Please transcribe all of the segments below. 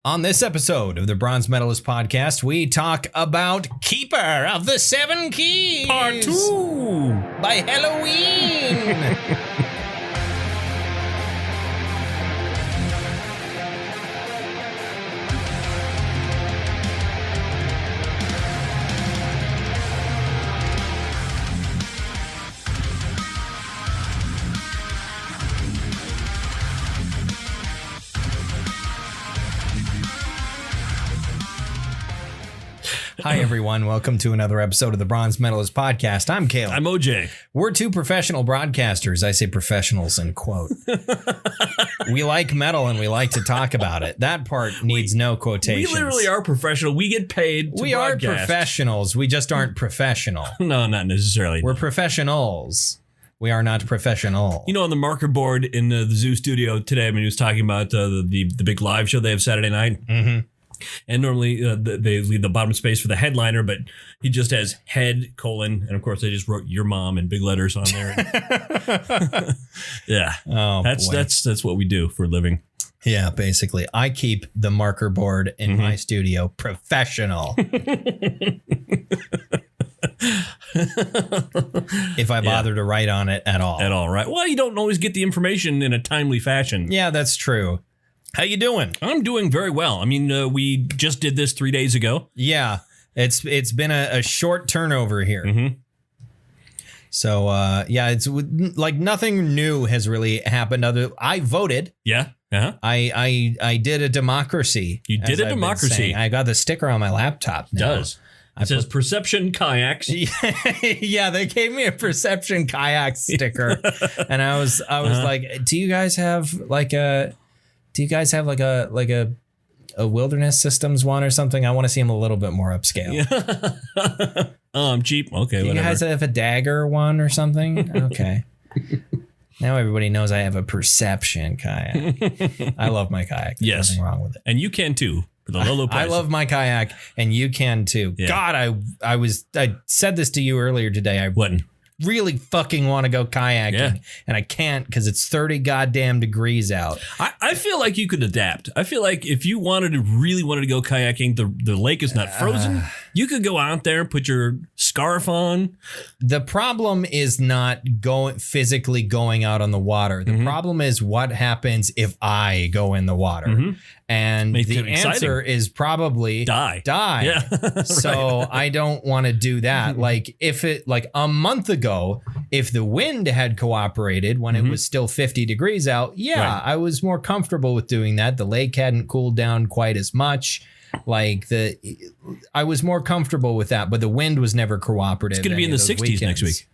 On this episode of the Bronze Metalist podcast, we talk about Keeper of the Seven Keys. Part 2 by Halloween. Hi, everyone. Welcome to another episode of the Bronze Medalist podcast. I'm Caleb. I'm OJ. We're two professional broadcasters. I say professionals in quote. We like metal and we like to talk about it. That part needs no quotations. We literally are professional. We get paid to We broadcast. are professionals. We just aren't professional. No, not necessarily. We're professionals. We are not professional. You know, on the marker board in the Zoo studio today, I mean, he was talking about the big live show they have Saturday night. Mm-hmm. And normally they leave the bottom space for the headliner, but he just has head, colon, and of course they just wrote your mom in big letters on there. Yeah. Oh, that's what we do for a living. Yeah, basically. I keep the marker board in my studio professional. If I bother to write on it at all. At all, right? Well, you don't always get the information in a timely fashion. Yeah, that's true. How you doing? I'm doing very well. I mean, we just did this 3 days ago. Yeah, it's been a short turnover here. Mm-hmm. So, yeah, it's like nothing new has really happened. I voted. Yeah. Uh-huh. I did a democracy. You did a democracy. I got the sticker on my laptop now. It does. It says Perception Kayaks. Yeah, they gave me a Perception kayak sticker, and I was like, do you guys have like a wilderness systems one or something? I want to see them a little bit more upscale. Yeah. I'm cheap. Okay, do you whatever. guys have a dagger one or something? Okay. Now everybody knows I have a Perception kayak. I love my kayak. There's Yes. nothing wrong with it. And you can too. For the low price. I love my kayak, and you can too. Yeah. God, I said this to you earlier today. I What? really fucking want to go kayaking, and I can't because it's 30 goddamn degrees out. I feel like you could adapt. I feel like if you really wanted to go kayaking, the lake is not frozen. You could go out there, put your scarf on. The problem is not physically going out on the water. The problem is what happens if I go in the water. And Make the it exciting. answer is probably Die. Yeah. So I don't want to do that. Like a month ago, if the wind had cooperated when it was still 50 degrees out, Right. I was more comfortable with doing that. The lake hadn't cooled down quite as much. I was more comfortable with that, but the wind was never cooperative. It's going to be in the 60s next week.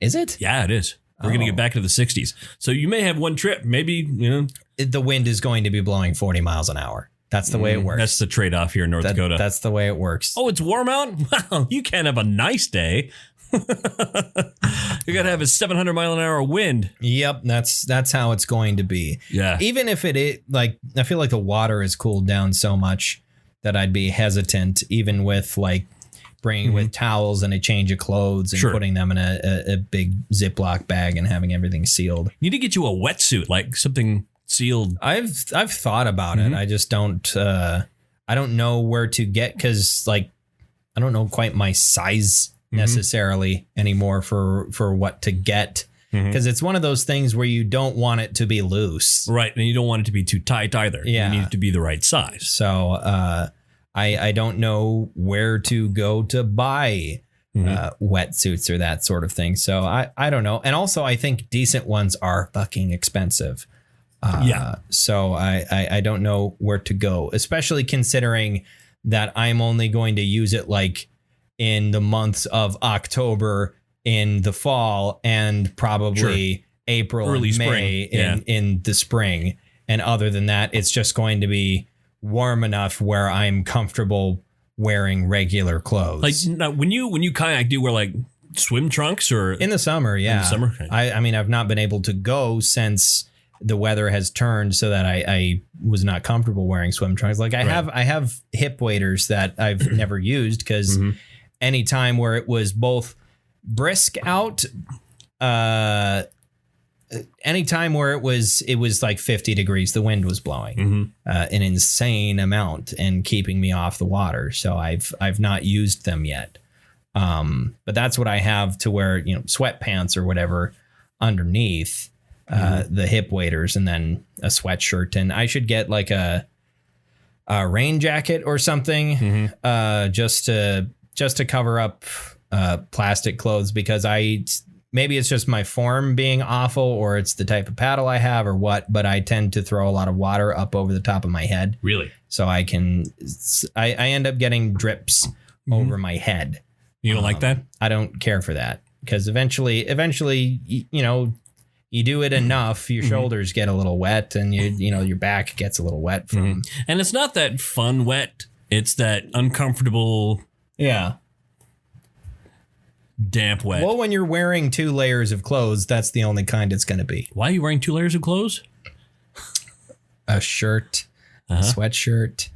Is it? Yeah, it is. We're going to get back to the 60s. So you may have one trip. Maybe, The wind is going to be blowing 40 miles an hour. That's the way it works. That's the trade-off here in North Dakota. That's the way it works. Oh, it's warm out? Wow, you can't have a nice day. You got to have a 700-mile-an-hour wind. Yep, that's how it's going to be. Yeah. Even if I feel like the water has cooled down so much that I'd be hesitant, even with bringing with towels and a change of clothes and putting them in a big Ziploc bag and having everything sealed. You need to get you a wetsuit, like something sealed. I've thought about it. I just don't. I don't know where to get because I don't know quite my size necessarily anymore for what to get. Because it's one of those things where you don't want it to be loose. Right. And you don't want it to be too tight either. Yeah. You need it to be the right size. So I don't know where to go to buy wetsuits or that sort of thing. So I don't know. And also, I think decent ones are fucking expensive. So I don't know where to go, especially considering that I'm only going to use it in the months of October in the fall and probably April, early and May spring. in the spring. And other than that, it's just going to be warm enough where I'm comfortable wearing regular clothes. Now, when you kayak, do you wear swim trunks or in the summer? Yeah. In the summer? Okay. I mean, I've not been able to go since the weather has turned so that I was not comfortable wearing swim trunks. I have hip waders that I've never used because any time where it was both brisk out, anytime where it was like 50 degrees, the wind was blowing an insane amount and keeping me off the water. So I've not used them yet. But that's what I have to wear, sweatpants or whatever underneath the hip waders, and then a sweatshirt. And I should get like a rain jacket or something just to cover up plastic clothes, because maybe it's just my form being awful, or it's the type of paddle I have or what, but I tend to throw a lot of water up over the top of my head. Really? So I end up getting drips over my head. You don't like that? I don't care for that, because eventually, you do it enough, your shoulders get a little wet, and your back gets a little wet from. And it's not that fun wet. It's that uncomfortable. Yeah. Damp wet. Well, when you're wearing 2 layers of clothes, that's the only kind it's going to be. Why are you wearing 2 layers of clothes? A shirt, a sweatshirt.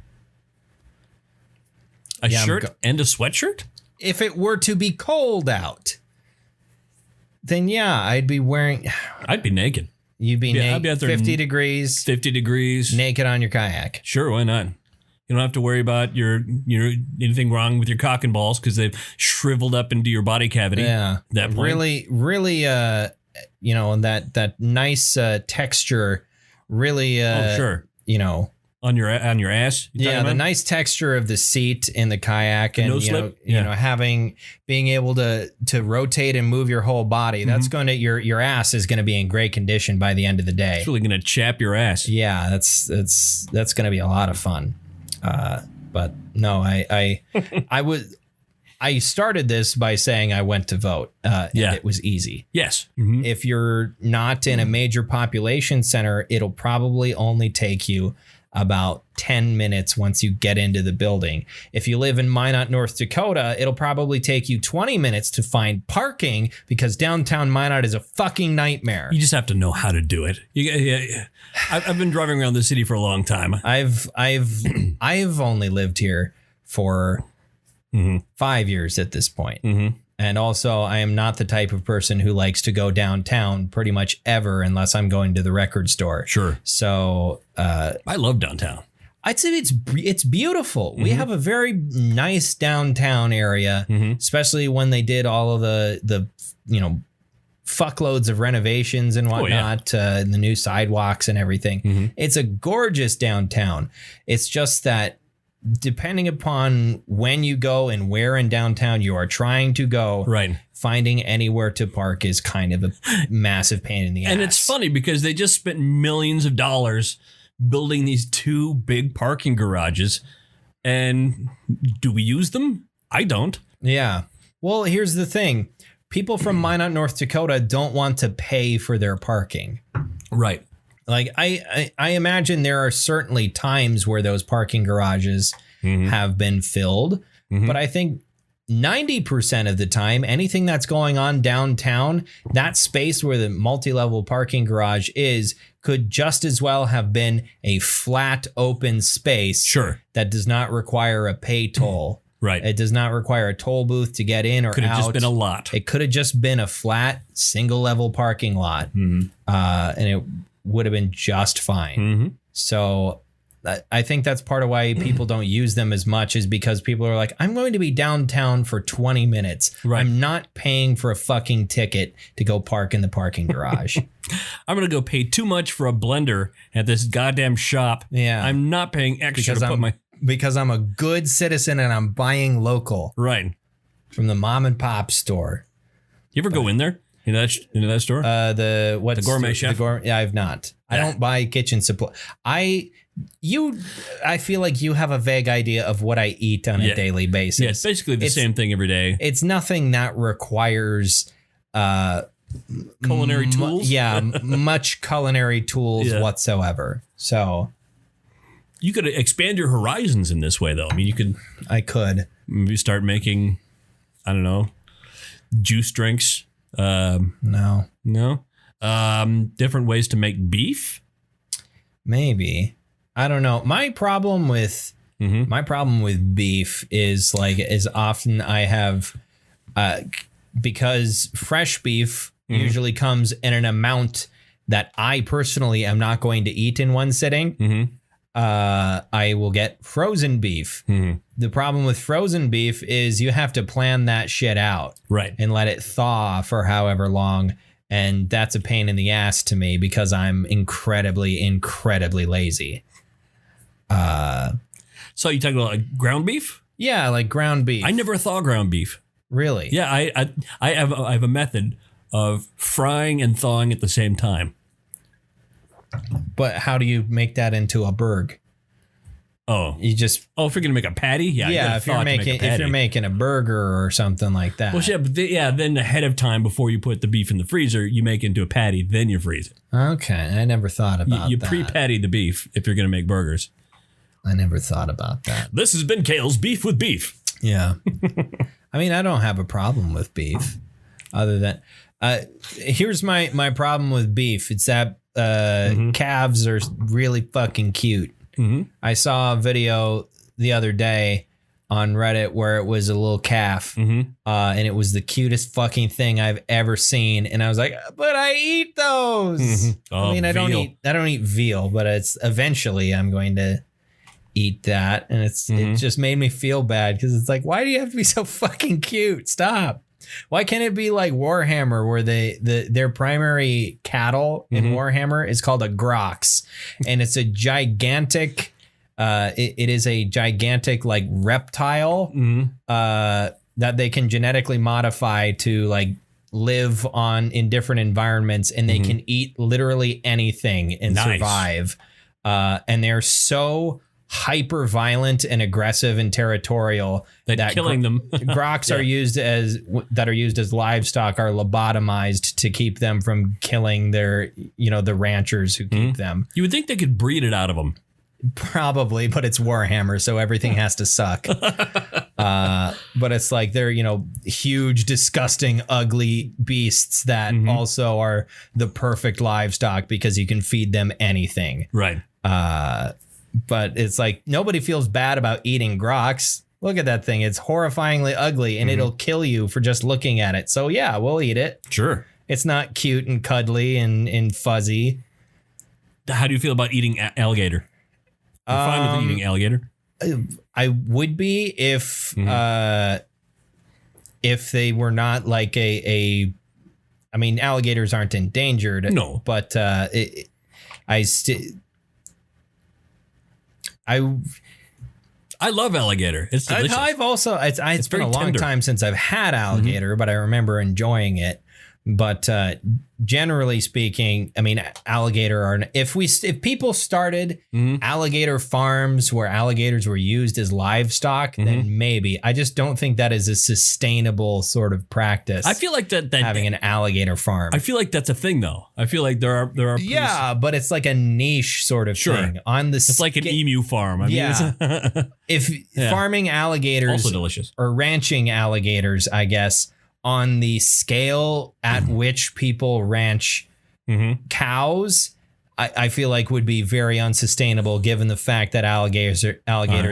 A shirt and a sweatshirt? If it were to be cold out, then yeah, I'd be naked. You'd be naked. I'd be out there 50 degrees. 50 degrees. Naked on your kayak. Sure, why not? You don't have to worry about anything wrong with your cock and balls because they've shriveled up into your body cavity. Yeah. That point. Really, that nice texture. Really, sure. On your ass. Yeah, the nice texture of the seat in the kayak, and being able to rotate and move your whole body. That's going to your ass is going to be in great condition by the end of the day. It's really going to chap your ass. Yeah, that's going to be a lot of fun. But no, I started this by saying I went to vote. And it was easy. Yes. If you're not in a major population center, it'll probably only take you about 10 minutes once you get into the building. If you live in Minot, North Dakota, it'll probably take you 20 minutes to find parking, because downtown Minot is a fucking nightmare. You just have to know how to do it. I've been driving around the city for a long time. I've only lived here for 5 years at this point. And also, I am not the type of person who likes to go downtown pretty much ever unless I'm going to the record store. Sure. So I love downtown. I'd say it's beautiful. We have a very nice downtown area, especially when they did all of the fuckloads of renovations and whatnot, and the new sidewalks and everything. It's a gorgeous downtown. It's just that depending upon when you go and where in downtown you are trying to go, finding anywhere to park is kind of a massive pain in the ass. And it's funny because they just spent millions of dollars building these 2 big parking garages. And do we use them? I don't. Yeah. Well, here's the thing. People from Minot, North Dakota don't want to pay for their parking. Right. Like I imagine there are certainly times where those parking garages have been filled, but I think 90% of the time, anything that's going on downtown, that space where the multi-level parking garage is could just as well have been a flat open space. Sure. That does not require a pay toll. Right. It does not require a toll booth to get in or out. Could have just been a lot. It could have just been a flat single level parking lot. And it would have been just fine. So I think that's part of why people don't use them as much, is because people are like, I'm going to be downtown for 20 minutes. Right. I'm not paying for a fucking ticket to go park in the parking garage. I'm going to go pay too much for a blender at this goddamn shop. Yeah. I'm not paying extra because I'm a good citizen and I'm buying local. Right. From the mom and pop store. You ever go in there? Into that store? The Gourmet Chef? Yeah, I've not. I don't buy kitchen supply. I feel like you have a vague idea of what I eat on a daily basis. Yeah, it's basically the same thing every day. It's nothing that requires culinary tools. Much culinary tools whatsoever. So you could expand your horizons in this way, though. I mean, I could maybe start making, I don't know, juice drinks. No. Different ways to make beef. Maybe. I don't know. My problem with beef is like, as often I have, because fresh beef usually comes in an amount that I personally am not going to eat in one sitting, I will get frozen beef. The problem with frozen beef is you have to plan that shit out. Right. And let it thaw for however long. And that's a pain in the ass to me because I'm incredibly, incredibly lazy. So you talking about like ground beef? Yeah, like ground beef. I never thaw ground beef. Really? Yeah, I have a method of frying and thawing at the same time. But how do you make that into a burg? Oh, You just if you're gonna make a patty, yeah, if you're making a burger or something like that. well, yeah, but then ahead of time before you put the beef in the freezer, you make it into a patty, then you freeze it. Okay, I never thought about You that. pre-patty the beef if you're gonna make burgers. I never thought about that. This has been Kale's Beef with Beef. Yeah. I mean, I don't have a problem with beef other than here's my problem with beef. It's that calves are really fucking cute. I saw a video the other day on Reddit where it was a little calf and it was the cutest fucking thing I've ever seen. And I was like, but I eat those. I mean, I don't eat veal, but it's eventually I'm going to eat that. And it just made me feel bad because it's like, why do you have to be so fucking cute? Stop. Why can't it be like Warhammer where their primary cattle in Warhammer is called a grox and it's a gigantic it is a gigantic like reptile that they can genetically modify to like live in different environments and they can eat literally anything and survive. And they're so hyper violent and aggressive and territorial that killing them groks are used as livestock are lobotomized to keep them from killing their the ranchers who keep them. You would think they could breed it out of them. Probably, but it's Warhammer, so everything has to suck. But it's like they're huge, disgusting, ugly beasts that also are the perfect livestock because you can feed them anything. Right. But it's like nobody feels bad about eating groks. Look at that thing. It's horrifyingly ugly and it'll kill you for just looking at it. So yeah, we'll eat it. Sure. It's not cute and cuddly and fuzzy. How do you feel about eating alligator? You're fine with eating alligator? I would be if they were not like I mean, alligators aren't endangered. No. But I love alligator. It's delicious. I've also it's been a long tender. time since I've had alligator, but I remember enjoying it. But generally speaking, I mean, alligator if people started alligator farms where alligators were used as livestock, then maybe. I just don't think that is a sustainable sort of practice. I feel like that having an alligator farm. I feel like that's a thing, though. I feel like there are yeah, but it's like a niche sort of thing. It's like an emu farm. I mean, if farming alligators also delicious or ranching alligators, I guess. On the scale at which people ranch cows, I feel like would be very unsustainable given the fact that alligators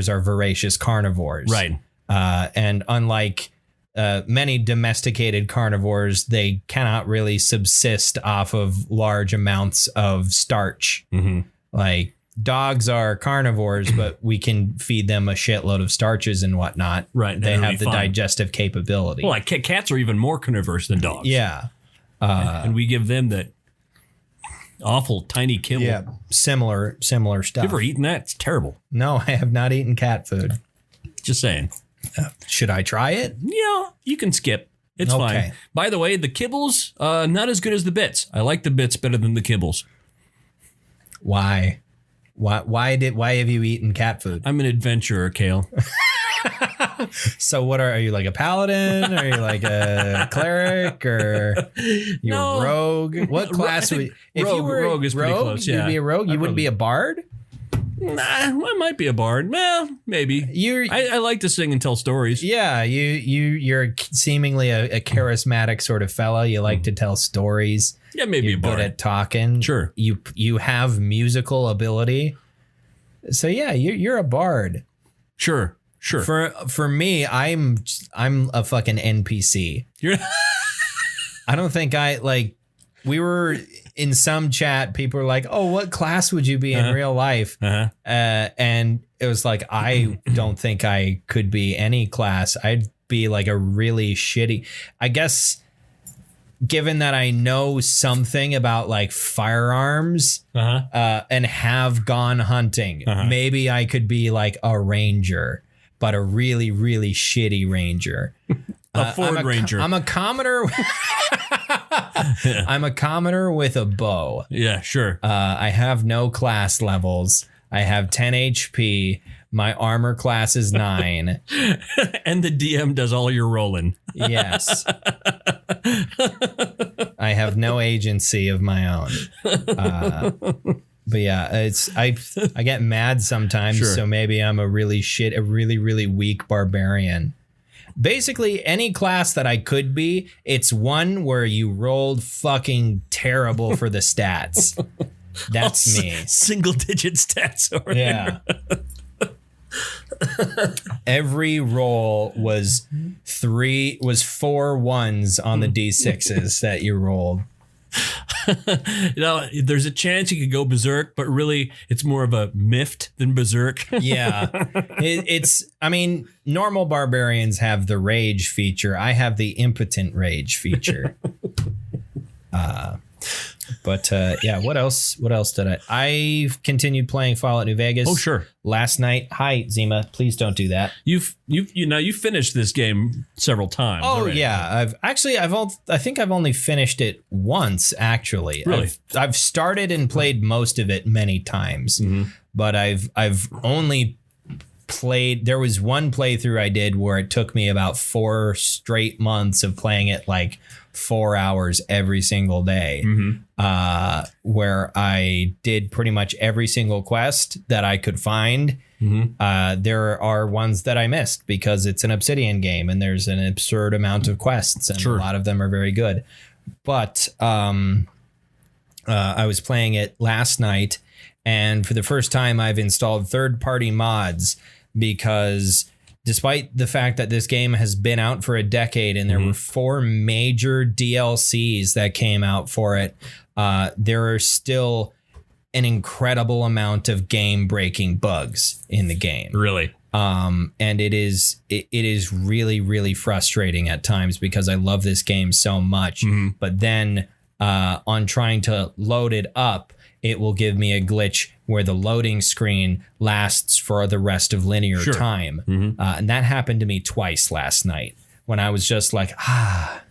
are voracious carnivores. Right. And unlike many domesticated carnivores, they cannot really subsist off of large amounts of starch. Like dogs are carnivores, but we can feed them a shitload of starches and whatnot. Right. They have the digestive capability. Well, like cats are even more carnivorous than dogs. Yeah. And we give them that awful tiny kibble. Yeah. Similar stuff. You ever eaten that? It's terrible. No, I have not eaten cat food. Just saying. Should I try it? Yeah, you can skip. It's fine. By the way, the kibbles, not as good as the bits. I like the bits better than the kibbles. Why? Why have you eaten cat food? I'm an adventurer, Kale. So what are you, like a paladin? Are you like a cleric or you're a rogue? What class would if you were rogue is pretty close, you'd be a rogue? You wouldn't be a bard? Nah, I might be a bard. Well, maybe. I like to sing and tell stories. Yeah, you're seemingly a charismatic sort of fella. You like to tell stories. Yeah, maybe you're a bard. Good at talking. Sure. You have musical ability. So yeah, you're a bard. Sure. For me, I'm a fucking NPC. You're I don't think we were in some chat, people are like, "Oh, what class would you be in real life?" And it was like, I don't think I could be any class. I'd be like a really shitty. I guess, given that I know something about like firearms and have gone hunting, maybe I could be like a ranger, but a really, really shitty ranger. A Ford Ranger. I'm a commoner. I'm a commoner with a bow. Yeah, sure. I have no class levels. I have 10 HP. My armor class is 9. And the DM does all your rolling. Yes. I have no agency of my own. But yeah, I get mad sometimes. Sure. So maybe I'm a really, really weak barbarian. Basically, any class that I could be, it's one where you rolled fucking terrible for the stats. That's me. Single digit stats over there. Every roll was 4 ones on the D6s that you rolled. There's a chance you could go berserk, but really it's more of a miffed than berserk. Yeah. I mean, normal barbarians have the rage feature. I have the impotent rage feature. But yeah, what else did I've continued playing Fallout New Vegas. Oh, sure. Last night. Hi, Zima. Please don't do that. You've finished this game several times. Oh, already. yeah. I think I've only finished it once, actually. Really? I've started and played most of it many times, but I've only played. There was one playthrough I did where it took me about 4 straight months of playing it like 4 hours every single day, where I did pretty much every single quest that I could find. There are ones that I missed because it's an Obsidian game and there's an absurd amount of quests, and a lot of them are very good. But I was playing it last night, and for the first time I've installed third-party mods, because despite the fact that this game has been out for a decade and there were 4 major DLCs that came out for it, there are still an incredible amount of game-breaking bugs in the game. Really? And it is really, really frustrating at times because I love this game so much. But then on trying to load it up, it will give me a glitch where the loading screen lasts for the rest of linear time. And that happened to me twice last night when I was just like,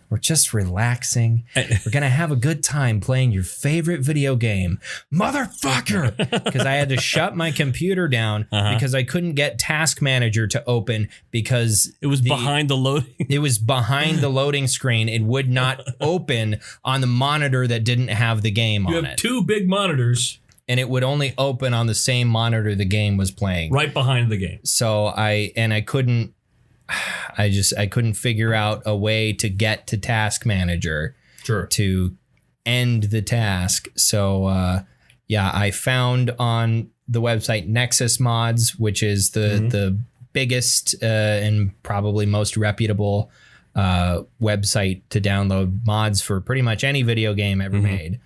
we're just relaxing. We're going to have a good time playing your favorite video game. Motherfucker! Because I had to shut my computer down because I couldn't get Task Manager to open because it was behind the loading. It was behind the loading screen. It would not open on the monitor that didn't have the game on it. You have 2 big monitors. And it would only open on the same monitor the game was playing. Right behind the game. So I couldn't figure out a way to get to Task Manager to end the task. So I found on the website Nexus Mods, which is the biggest and probably most reputable website to download mods for pretty much any video game ever made.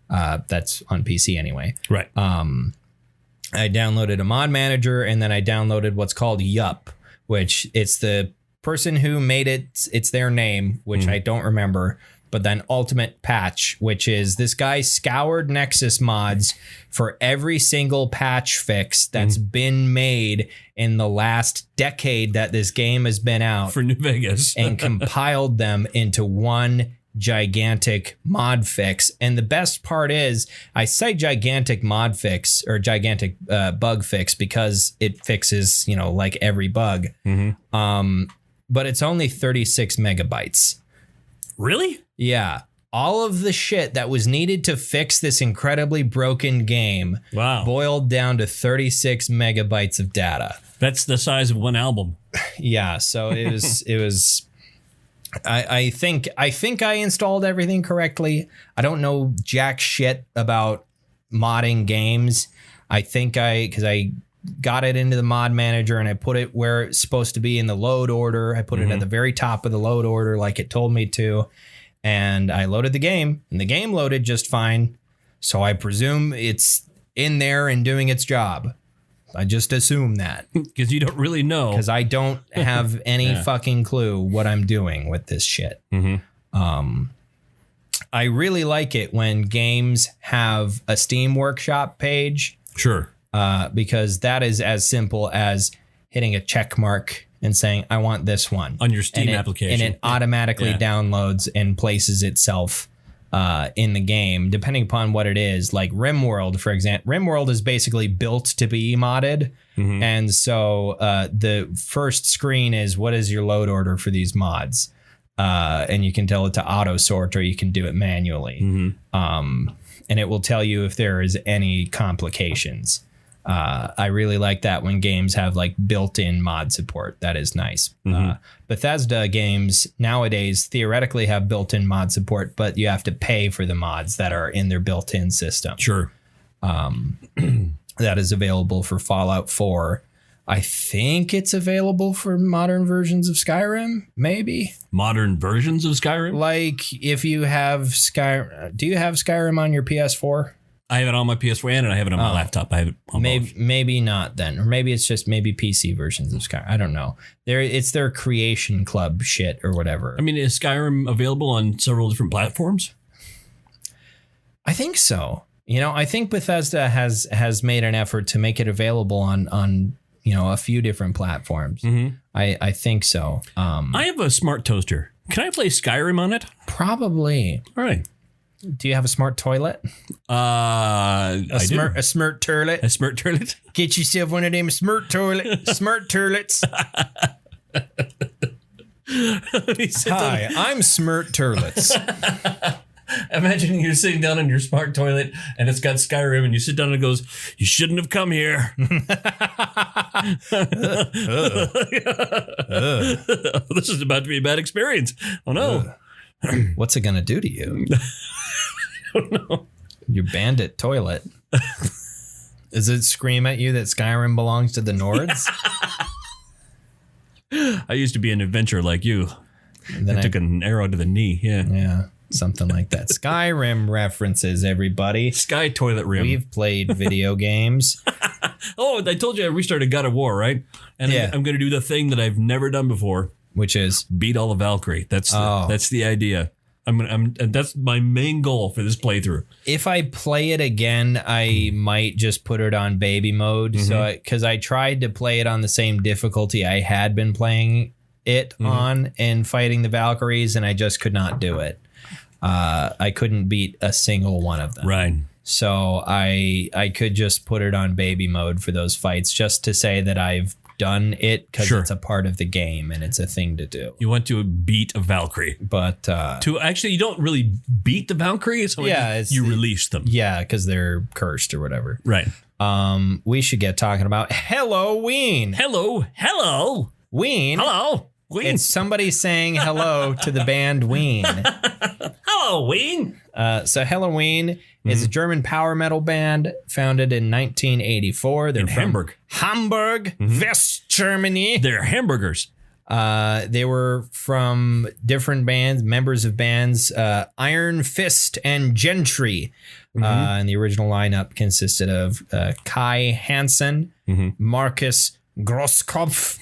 That's on PC anyway. Right. I downloaded a mod manager, and then I downloaded what's called Yup, which it's the person who made it. It's their name, which I don't remember. But then Ultimate Patch, which is this guy scoured Nexus mods for every single patch fix that's been made in the last decade that this game has been out for New Vegas and compiled them into one gigantic mod fix. And the best part is I say gigantic mod fix or gigantic bug fix because it fixes, like every bug. But it's only 36 megabytes. Really? Yeah. All of the shit that was needed to fix this incredibly broken game boiled down to 36 megabytes of data. That's the size of one album. Yeah. So it was I think I installed everything correctly. I don't know jack shit about modding games. Because I got it into the mod manager and I put it where it's supposed to be in the load order. I put it at the very top of the load order like it told me to. And I loaded the game, and the game loaded just fine. So I presume it's in there and doing its job. I just assume that. Because you don't really know. Because I don't have any fucking clue what I'm doing with this shit. I really like it when games have a Steam Workshop page. Sure. Because that is as simple as hitting a check mark and saying, I want this one. On your Steam application. And it automatically downloads and places itself in the game, depending upon what it is. Like RimWorld, for example. RimWorld is basically built to be modded. And so the first screen is, what is your load order for these mods? And you can tell it to auto sort, or you can do it manually. And it will tell you if there is any complications. I really like that when games have like built-in mod support. That is nice. Bethesda games nowadays theoretically have built-in mod support, but you have to pay for the mods that are in their built-in system. Sure. That is available for Fallout 4. I think it's available for modern versions of Skyrim, maybe. Modern versions of Skyrim? Like if you have Skyrim, do you have Skyrim on your PS4? I have it on my PS4 and I have it on my laptop. I have it on both. Maybe not then, or maybe it's just maybe PC versions of Skyrim. I don't know. It's their Creation Club shit or whatever. I mean, is Skyrim available on several different platforms? I think so. You know, I think Bethesda has made an effort to make it available on a few different platforms. I think so. I have a smart toaster. Can I play Skyrim on it? Probably. All right. Do you have a smart toilet? A smart toilet. A smart toilet. Get yourself one of them smart toilets. Hi, I'm Smart Turlets. Imagine you're sitting down in your smart toilet and it's got Skyrim and you sit down and it goes, you shouldn't have come here. This is about to be a bad experience. Oh no. What's it going to do to you? I don't know. Your bandit toilet. Does it scream at you that Skyrim belongs to the Nords? I used to be an adventurer like you. And then I took an arrow to the knee. Yeah. Something like that. Skyrim references, everybody. Sky toilet rim. We've played video games. Oh, I told you I restarted God of War, right? And I'm going to do the thing that I've never done before. Which is? Beat all of Valkyrie. That's the idea. That's my main goal for this playthrough. If I play it again, I might just put it on baby mode. So, because I tried to play it on the same difficulty I had been playing it on and fighting the Valkyries, and I just could not do it. I couldn't beat a single one of them. Right. So I could just put it on baby mode for those fights, just to say that I've done it, because it's a part of the game and it's a thing to do. You want to beat a Valkyrie, but you don't really beat the Valkyrie. So you release them. Yeah, because they're cursed or whatever. Right. We should get talking about Halloween. Hello, Ween. Hello. Ween. It's somebody saying hello to the band Ween. Hello, Ween. So Halloween is a German power metal band founded in 1984. They're from Hamburg, West Germany. They're hamburgers. They were from different bands, members of bands Iron Fist and Gentry. And the original lineup consisted of Kai Hansen, Marcus Grosskopf,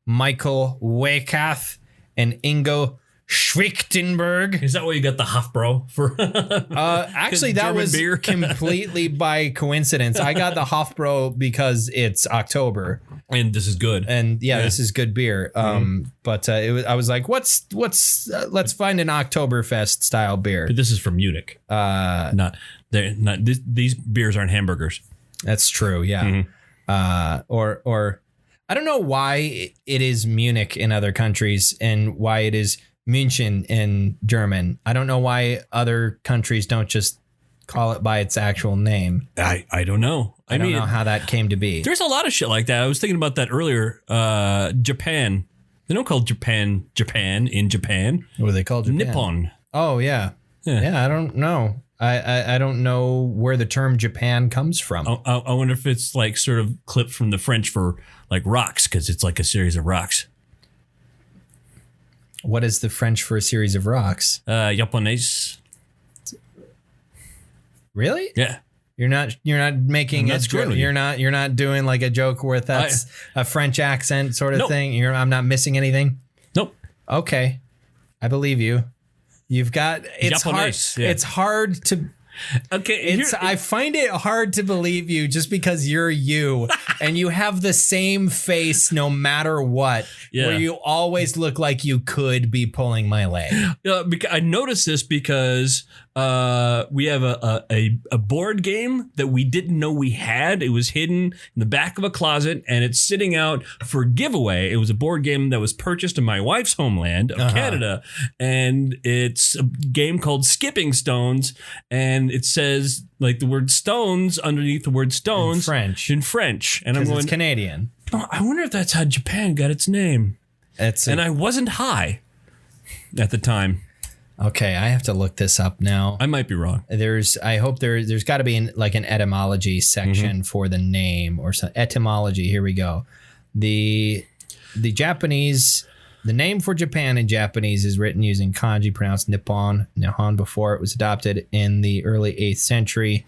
Michael Waykath, and Ingo Schwichtenberg. Is that why you got the Hofbräu for? Actually, that was beer? Completely by coincidence. I got the Hofbräu because it's October, and this is good. And this is good beer. But I was like, let's find an Oktoberfest style beer. But this is from Munich. These beers aren't hamburgers. That's true. Yeah. Or I don't know why it is Munich in other countries and why it is München in German. I don't know why other countries don't just call it by its actual name. I don't know. I don't know how that came to be. There's a lot of shit like that. I was thinking about that earlier. Japan. They don't call Japan in Japan. What do they call Japan? Nippon. Oh, yeah. Yeah, I don't know. I don't know where the term Japan comes from. I wonder if it's like sort of clipped from the French for like rocks, because it's like a series of rocks. What is the French for a series of rocks? Japonais. Really? Yeah. You're not making a joke. You're not doing like a joke where that's a French accent sort of thing. I'm not missing anything. Nope. Okay. I believe you. You've got it's Japanese, hard. yeah. It's hard to. Okay, I find it hard to believe you just because you're you and you have the same face no matter what. Yeah. Where you always look like you could be pulling my leg. I noticed this because we have a board game that we didn't know we had. It was hidden in the back of a closet and it's sitting out for giveaway. It was a board game that was purchased in my wife's homeland of Canada. And it's a game called Skipping Stones. And it says like the word stones underneath the word stones in French. And I'm going, it's Canadian. Oh, I wonder if that's how Japan got its name. And I wasn't high at the time. Okay, I have to look this up now. I might be wrong. I hope there's got to be an etymology section for the name or some etymology. Here we go. The Japanese, the name for Japan in Japanese is written using kanji pronounced Nihon before it was adopted in the early 8th century.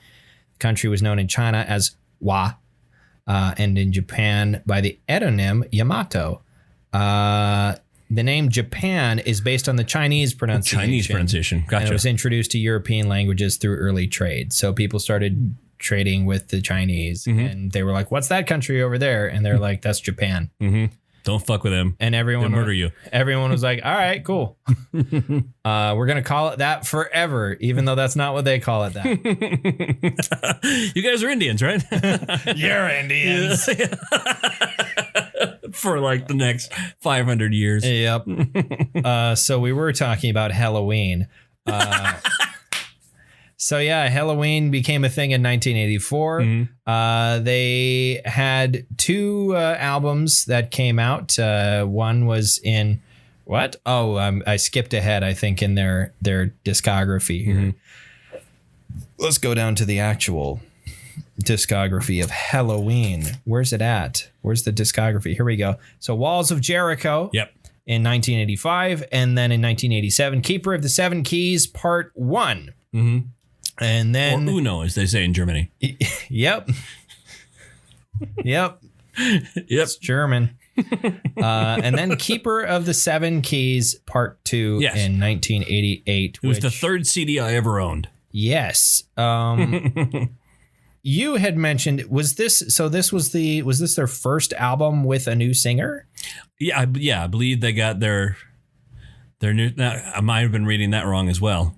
The country was known in China as Wa, and in Japan by the etonym Yamato. The name Japan is based on the Chinese pronunciation. Gotcha. And it was introduced to European languages through early trade. So people started trading with the Chinese and they were like, what's that country over there? And they're like, that's Japan. Don't fuck with them. And everyone They'll murder you. Everyone was like, all right, cool. We're going to call it that forever, even though that's not what they call it that. You guys are Indians, right? You're Indians. For like the next 500 years. Yep. So we were talking about Halloween. So yeah, Halloween became a thing in 1984. They had 2 albums that came out. One was in what? Oh, I skipped ahead, I think, in their discography here. Let's go down to the actual discography of Halloween. Where's it at? Where's the discography? Here we go. So Walls of Jericho. Yep. In 1985, and then in 1987, Keeper of the Seven Keys, Part 1. And then or Uno, as they say in Germany. Yep. It's German. And then Keeper of the Seven Keys Part 2 in 1988. It was the 3rd CD I ever owned. Yes. You had mentioned, was this their first album with a new singer? Yeah, I believe they got their new. I might have been reading that wrong as well.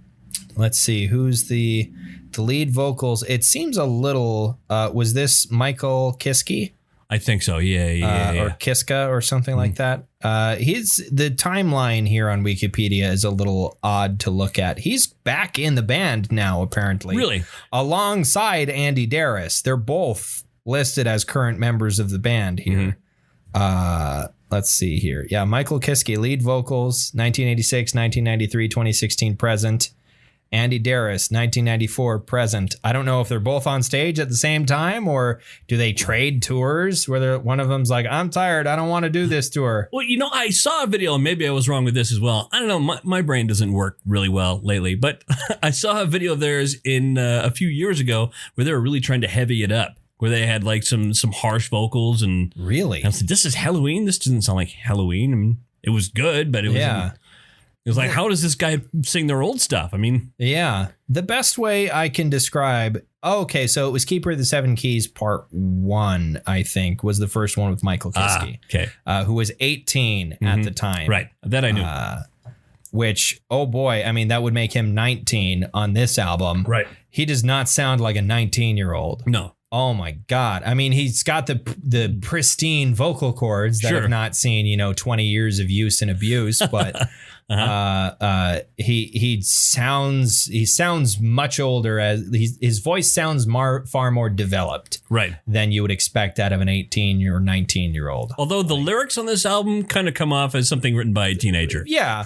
Let's see, who's the lead vocals? It seems a little. Was this Michael Kiske? I think so. Yeah. Or Kiska or something like that. The timeline here on Wikipedia is a little odd to look at. He's back in the band now, apparently. Really? Alongside Andy Darris. They're both listed as current members of the band here. Let's see here. Yeah, Michael Kiske, lead vocals, 1986, 1993, 2016, present. Andy Darris, 1994, present. I don't know if they're both on stage at the same time or do they trade tours where one of them's like, I'm tired, I don't want to do this tour. Well, I saw a video, and maybe I was wrong with this as well. I don't know. My brain doesn't work really well lately, but I saw a video of theirs in a few years ago where they were really trying to heavy it up, where they had like some harsh vocals. And really? I was like, this is Halloween? This doesn't sound like Halloween. I mean, it was good, but it was... It was like, how does this guy sing their old stuff? I mean... Yeah. The best way I can describe... Okay, so it was Keeper of the Seven Keys Part 1, I think, was the first one with Michael Kiske. Who was 18 at the time. Right. That I knew. Which, oh boy, I mean, that would make him 19 on this album. Right. He does not sound like a 19-year-old. No. Oh my God. I mean, he's got the pristine vocal cords that have not seen, 20 years of use and abuse, but... he sounds much older, as his voice sounds far more developed, right, than you would expect out of an 18 or 19-year-old. Although the lyrics on this album kind of come off as something written by a teenager. Yeah.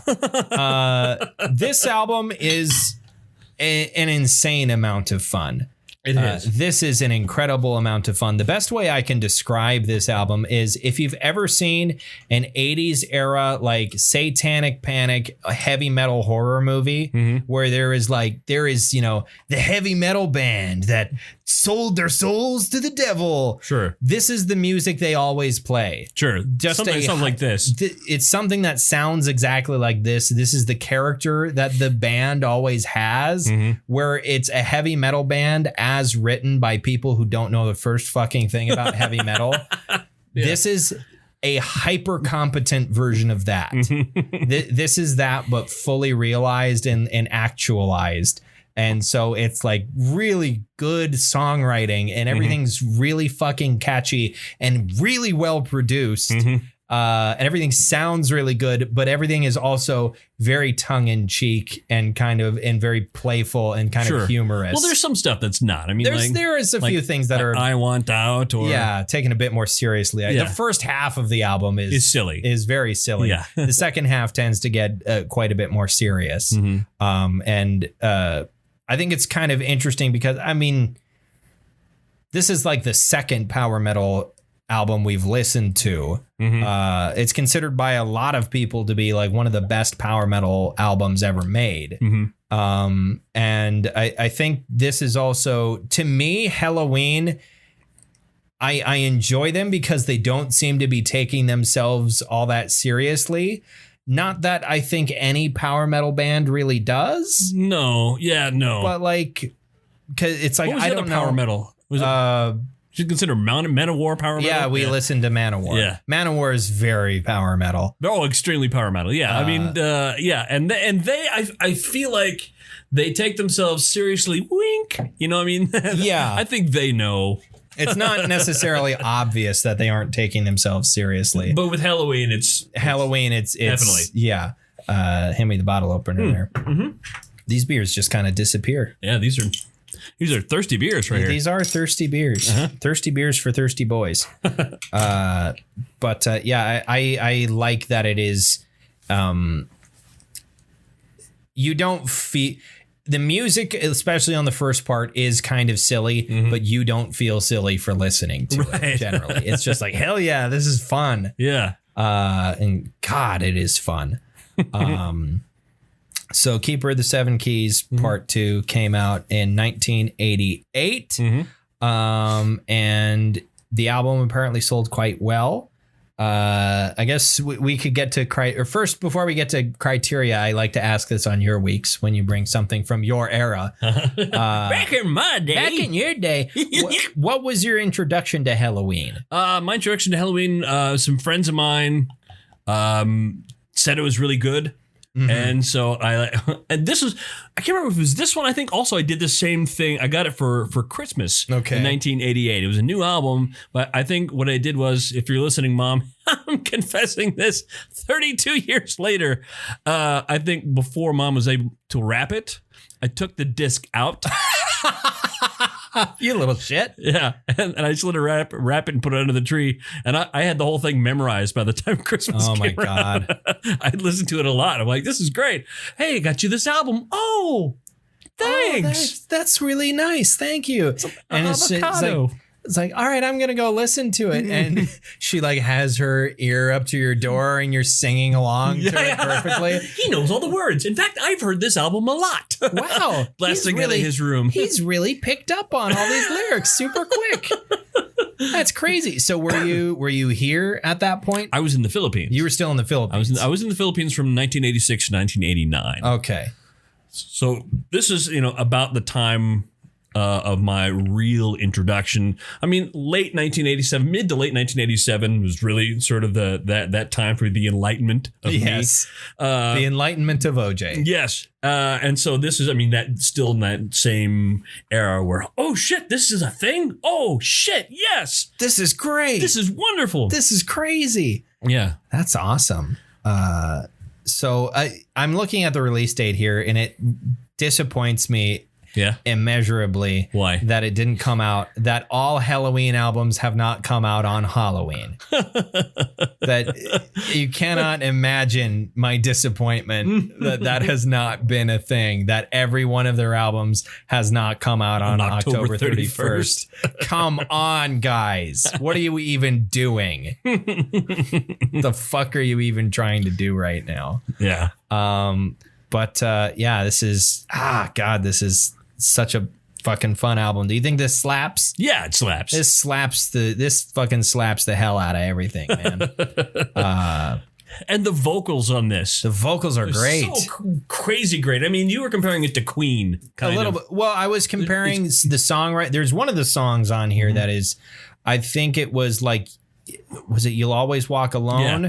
This album is an insane amount of fun. It is. This is an incredible amount of fun. The best way I can describe this album is if you've ever seen an 80s era like Satanic Panic, a heavy metal horror movie where there is the heavy metal band that sold their souls to the devil. Sure. This is the music they always play. Sure. Just something like this. It's something that sounds exactly like this. This is the character that the band always has, where it's a heavy metal band as written by people who don't know the first fucking thing about heavy metal. This is a hyper competent version of that. This is that, but fully realized and actualized. And so it's like really good songwriting and everything's really fucking catchy and really well produced. And everything sounds really good, but everything is also very tongue in cheek and very playful and kind of humorous. Well, there's some stuff that's not. I mean, there is a few things that are I Want Out or taken a bit more seriously. The first half of the album is silly, is very silly. Yeah. The second half tends to get quite a bit more serious. I think it's kind of interesting because this is like the second power metal album we've listened to. It's considered by a lot of people to be like one of the best power metal albums ever made. And I think this is also, to me, Halloween, I enjoy them because they don't seem to be taking themselves all that seriously. Not that I think any power metal band really does. No. Yeah, no. But because it's like, I don't know. Power metal? Was it? Should consider Manowar power metal? Yeah, we listened to Manowar. Yeah. Manowar is very power metal. They're all extremely power metal. Yeah. And they, I feel like they take themselves seriously. Wink. You know what I mean? Yeah. I think they know. It's not necessarily obvious that they aren't taking themselves seriously. But with Halloween, it's definitely. Yeah. Hand me the bottle opener there. These beers just kind of disappear. Yeah, these are thirsty beers right here. These are thirsty beers. Thirsty beers for thirsty boys. I like that it is. You don't feel. The music, especially on the first part, is kind of silly, but you don't feel silly for listening to it, generally. It's just like, hell yeah, this is fun. Yeah. And God, it is fun. So Keeper of the Seven Keys Part 2 came out in 1988. And the album apparently sold quite well. I guess we could get to first, before we get to criteria, I like to ask this on your weeks when you bring something from your era. Back in my day. Back in your day. What was your introduction to Halloween? My introduction to Halloween, some friends of mine said it was really good. And so and this was, I can't remember if it was this one. I think also I did the same thing. I got it for Christmas in 1988. It was a new album, but I think what I did was, if you're listening, Mom, I'm confessing this 32 years later. I think before Mom was able to wrap it, I took the disc out. You little shit. Yeah. And I just let her wrap it and put it under the tree. And I had the whole thing memorized by the time Christmas came around. God. I listened to it a lot. I'm like, this is great. Hey, got you this album. Oh, thanks. That's really nice. Thank you. And it's like, all right, I'm going to go listen to it. And she has her ear up to your door and you're singing along to it perfectly. He knows all the words. In fact, I've heard this album a lot. Wow. Blasting out of his room. He's really picked up on all these lyrics super quick. That's crazy. So were you here at that point? I was in the Philippines. You were still in the Philippines. I was in the Philippines from 1986 to 1989. Okay. So this is, about the time of my real introduction. I mean, late 1987, mid to late 1987 was really sort of that time for the enlightenment of me. The enlightenment of OJ. Yes. And so this is, that's still in that same era where, oh shit, this is a thing. Oh shit. Yes. This is great. This is wonderful. This is crazy. Yeah. That's awesome. So I'm looking at the release date here and it disappoints me. immeasurably. Why? That it didn't come out, that all Halloween albums have not come out on Halloween. That you cannot imagine my disappointment that has not been a thing, that every one of their albums has not come out on October 31st. Come on, guys. What are you even doing? The fuck are you even trying to do right now? Yeah. This is this is such a fucking fun album. Do you think this slaps? Yeah, it slaps. This fucking slaps the hell out of everything, man. And the vocals on this. The vocals are great. So crazy great. I mean, you were comparing it to Queen. A little bit. Well, I was comparing the song, right? There's one of the songs on here that is, I think it was like, was it You'll Always Walk Alone?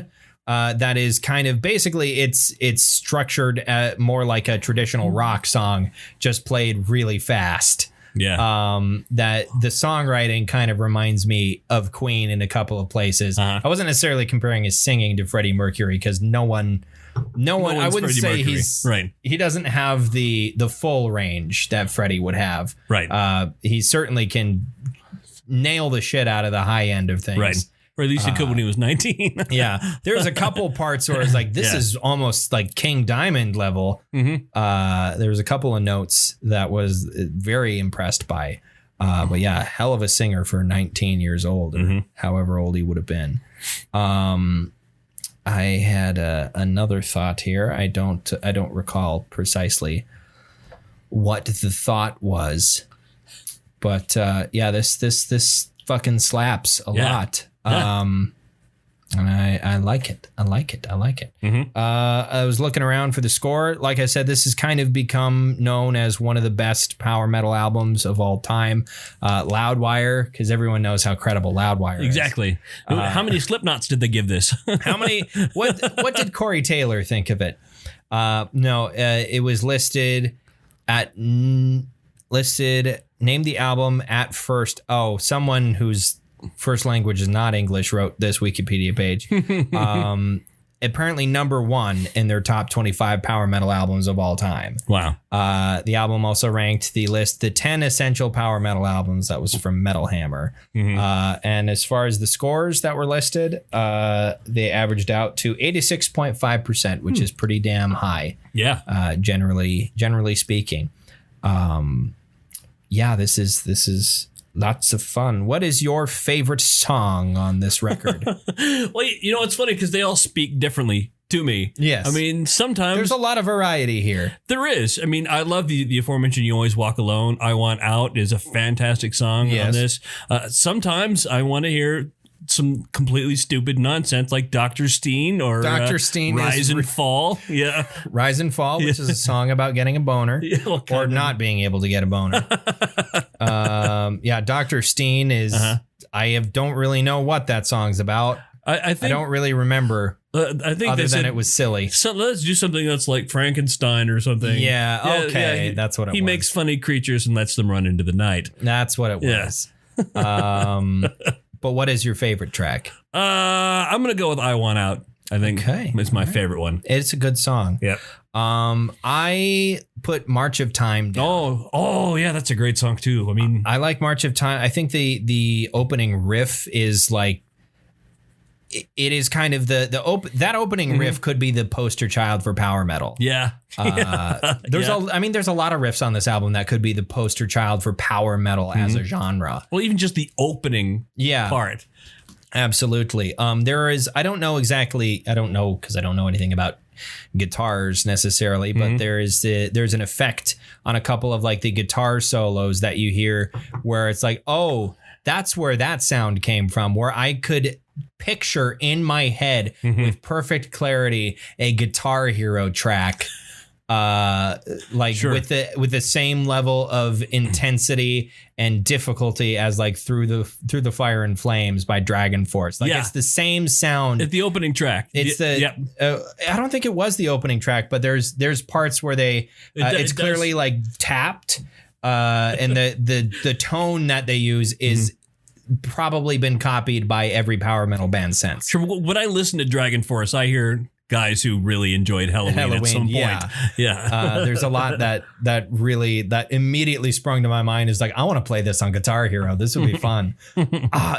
Yeah. That is kind of basically it's structured more like a traditional rock song, just played really fast. Yeah. That the songwriting kind of reminds me of Queen in a couple of places. I wasn't necessarily comparing his singing to Freddie Mercury because no one. I wouldn't Freddie say Mercury. he's right. He doesn't have the full range that Freddie would have. Right. He certainly can nail the shit out of the high end of things. Right. Or at least he could when he was 19. Yeah. There's a couple parts where it's like, this is almost like King Diamond level. There was a couple of notes that was very impressed by. But yeah, hell of a singer for 19 years old or however old he would have been. I had another thought here. I don't recall precisely what the thought was. But this fucking slaps a lot. Yeah. And I like it. I like it. I was looking around for the score. Like I said, this has kind of become known as one of the best power metal albums of all time. Loudwire, because everyone knows how credible Loudwire is. Exactly. How many Slipknots did they give this? How many? What did Corey Taylor think of it? It was listed. Name the album at first. Oh, someone whose first language is not English wrote this Wikipedia page. Apparently number 1 in their top 25 power metal albums of all time. Wow. The album also ranked the 10 essential power metal albums. That was from Metal Hammer. And as far as the scores that were listed, they averaged out to 86.5%, which is pretty damn high. Yeah. Generally speaking. This is lots of fun. What is your favorite song on this record? Well, it's funny because they all speak differently to me. Yes. I mean, sometimes there's a lot of variety here. There is. I mean, I love the aforementioned You Always Walk Alone. I Want Out is a fantastic song on this. Sometimes I want to hear some completely stupid nonsense like Dr. Steen or Rise and Fall. Yeah. Rise and Fall, which is a song about getting a boner or not being able to get a boner. Dr. Steen is, don't really know what that song's about. I don't really remember. I think other than it was silly. So let's do something that's like Frankenstein or something. Yeah. Okay. That's what it was. He makes funny creatures and lets them run into the night. That's what it was. But what is your favorite track? I'm going to go with I Want Out. I think it's my favorite one. It's a good song. Yeah. I put March of Time down. Oh yeah, that's a great song too. I mean, I like March of Time. I think the opening riff is like, it is kind of that opening riff could be the poster child for power metal. Yeah. There's a lot of riffs on this album that could be the poster child for power metal as a genre. Well, even just the opening part. Absolutely. I don't know because I don't know anything about guitars necessarily, but there's an effect on a couple of like the guitar solos that you hear where it's like, oh, that's where that sound came from, where I could picture in my head with perfect clarity a Guitar Hero track with the same level of intensity and difficulty as like Through the Fire and Flames by Dragon Force. It's the same sound. It's the opening track. It's I don't think it was the opening track, but there's parts where it's clearly like tapped and the tone that they use is probably been copied by every power metal band since. Sure. When I listen to Dragon Force, I hear guys who really enjoyed Halloween at some point. Yeah. There's a lot that immediately sprung to my mind is like, I want to play this on Guitar Hero. This would be fun.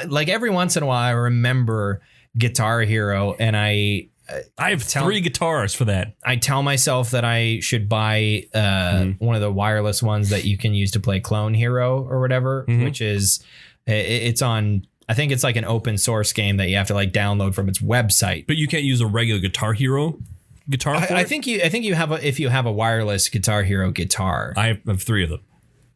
Like every once in a while, I remember Guitar Hero, and I have 3 guitars for that. I tell myself that I should buy one of the wireless ones that you can use to play Clone Hero or whatever, which is it's on. I think it's like an open source game that you have to like download from its website. But you can't use a regular Guitar Hero guitar. I think you have if you have a wireless Guitar Hero guitar. I have 3 of them.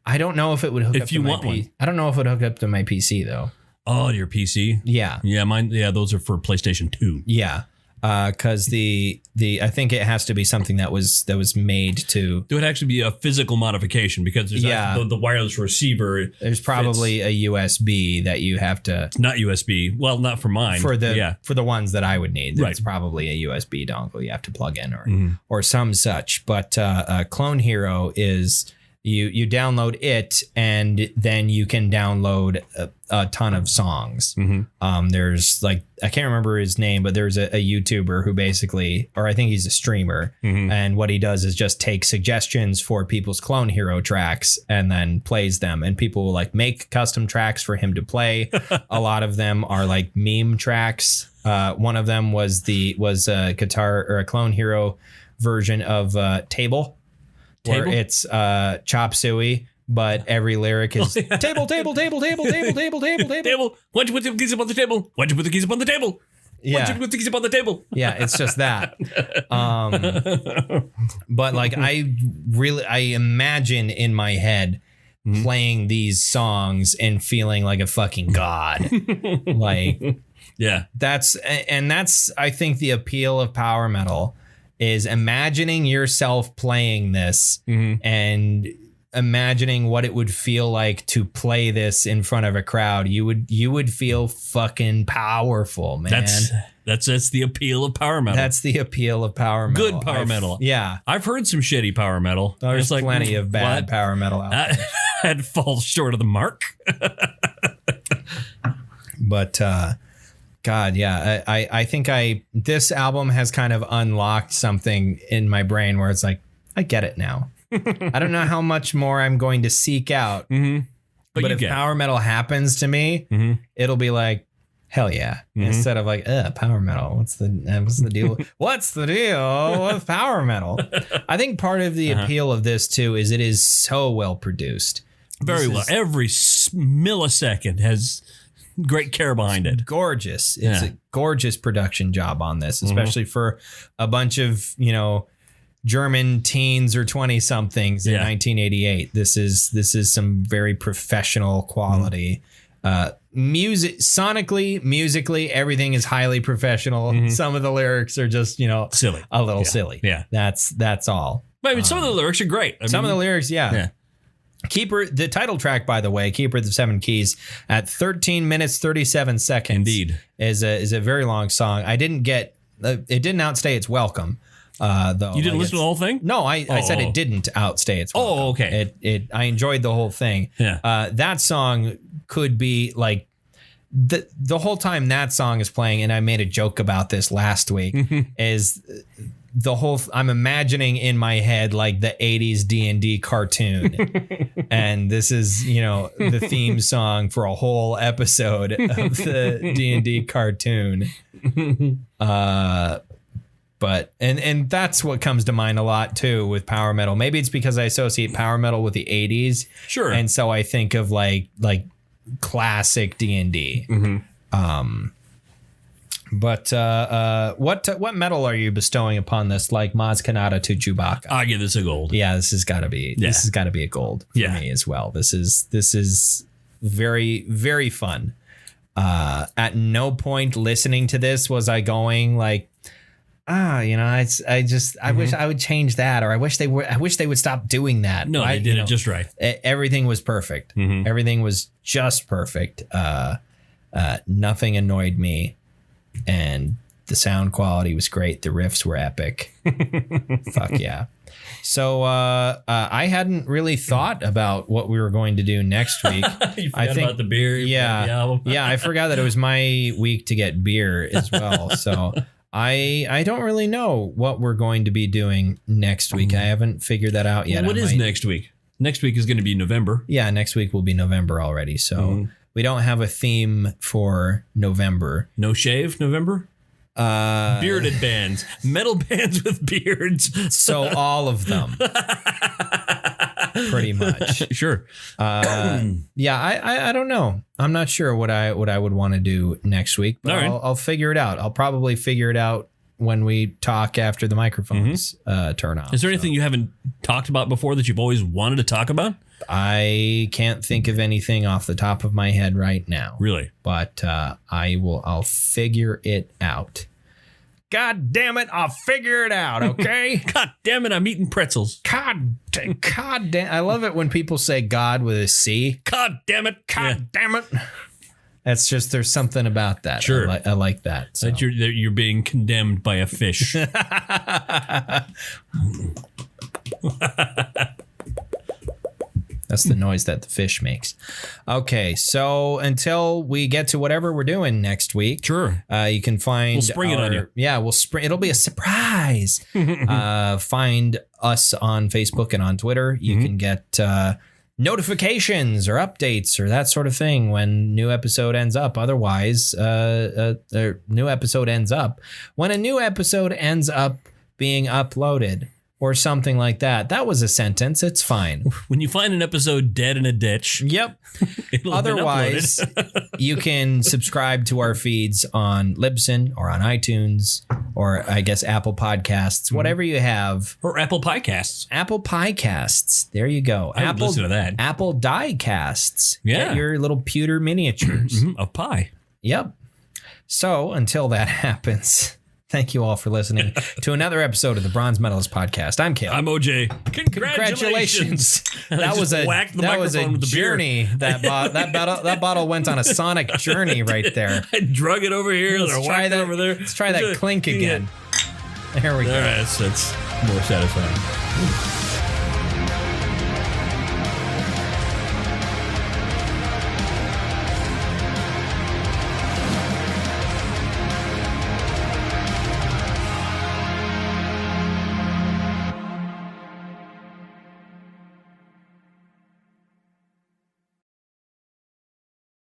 I don't know if it would hook up if you to want one. I don't know if it would hook up to my PC though. Oh, your PC? Yeah. Yeah, mine. Yeah, those are for PlayStation 2. Yeah. Because the I think it has to be something that was made to. It would actually be a physical modification because there's the wireless receiver. There's probably a USB that you have to. It's not USB. Well, not for mine. For the ones that I would need, right. It's probably a USB dongle you have to plug in or some such. But Clone Hero is. You download it, and then you can download a ton of songs. There's like, I can't remember his name, but there's a YouTuber who basically, or I think he's a streamer, and what he does is just take suggestions for people's Clone Hero tracks and then plays them, and people will like make custom tracks for him to play. A lot of them are like meme tracks. One of them was a guitar or a Clone Hero version of Table. Where it's chop suey, but every lyric is table. Why'd you put the keys up on the table? Why'd you put the keys up on the table? Why'd you put the keys up on the table? Yeah, it's just that. But like I imagine in my head playing these songs and feeling like a fucking god. Like, yeah, that's I think the appeal of power metal. Is imagining yourself playing this and imagining what it would feel like to play this in front of a crowd. You would feel fucking powerful, man. That's the appeal of power metal. That's the appeal of power metal. Good power metal. Yeah. I've heard some shitty power metal. There's like, plenty of bad power metal out there. That falls short of the mark. But God, yeah, I think this album has kind of unlocked something in my brain where it's like, I get it now. I don't know how much more I'm going to seek out, but if power metal happens to me, it'll be like, hell yeah, instead of like, power metal. What's the deal? What's the deal with power metal? I think part of the appeal of this too is it is so well produced. Very well. Every millisecond has great care behind it. Gorgeous. It's a gorgeous production job on this, especially for a bunch of, German teens or 20 somethings in 1988. This is some very professional quality. Musically, everything is highly professional. Some of the lyrics are just, silly. A little silly. Yeah. That's all. But I mean, some of the lyrics are great. Some of the lyrics, Keeper, the title track, by the way, Keeper of the Seven Keys, at 13 minutes 37 seconds. Indeed, is a very long song. I didn't get it didn't outstay its welcome. Though you didn't listen to the whole thing. No, I said it didn't outstay its welcome. Oh, okay. I enjoyed the whole thing. Yeah. That song could be like the whole time that song is playing, and I made a joke about this last week. Is I'm imagining in my head like the 80s D&D cartoon. And this is, the theme song for a whole episode of the D&D cartoon. But that's what comes to mind a lot too with power metal. Maybe it's because I associate power metal with the 80s. Sure. And so I think of like classic D&D. But what medal are you bestowing upon this, like Maz Kanata to Chewbacca? I'll give this a gold. Yeah, this has got to be a gold for me as well. This is very, very fun. At no point listening to this was I going like, I wish I would change that, or I wish they would stop doing that. No, they did it just right. Everything was perfect. Everything was just perfect. Nothing annoyed me. And the sound quality was great. The riffs were epic. Fuck yeah. So I hadn't really thought about what we were going to do next week. You forgot about the beer. Yeah. I forgot that it was my week to get beer as well. So I don't really know what we're going to be doing next week. I haven't figured that out yet. Well, what is next week? Next week is going to be November. Yeah, next week will be November already. So we don't have a theme for November. No shave November? Bearded bands. Metal bands with beards. So all of them. Pretty much. Sure. Yeah, I don't know. I'm not sure what I would want to do next week, but right. I'll figure it out. I'll probably figure it out when we talk after the microphones turn off. Is there anything you haven't talked about before that you've always wanted to talk about? I can't think of anything off the top of my head right now. Really? But I'll figure it out. God damn it, I'll figure it out, okay? God damn it, I'm eating pretzels. God damn. I love it when people say God with a C. God damn it. God damn it. That's just, there's something about that. Sure. I like that. So. That you're being condemned by a fish. That's the noise that the fish makes. Okay, so until we get to whatever we're doing next week, Sure. You can find. We'll spring it on you. Yeah, we'll spring. It'll be a surprise. Find us on Facebook and on Twitter. You can get notifications or updates or that sort of thing when new episode ends up. Otherwise, new episode ends up when a new episode ends up being uploaded. Or something like that. That was a sentence. It's fine. When you find an episode dead in a ditch. Yep. Otherwise, you can subscribe to our feeds on Libsyn or on iTunes or I guess Apple Podcasts, whatever you have. Or Apple Podcasts. Apple Podcasts. There you go. I would listen to that. Apple Diecasts. Yeah. Get your little pewter miniatures. Of pie. Yep. So until that happens... Thank you all for listening to another episode of the Bronze Medalist Podcast. I'm Caleb. I'm OJ. Congratulations. That was a journey. That bottle went on a sonic journey right there. I drug it over here. Let's try that over there. Let's try that clink again. There we go. All right, that's more satisfying.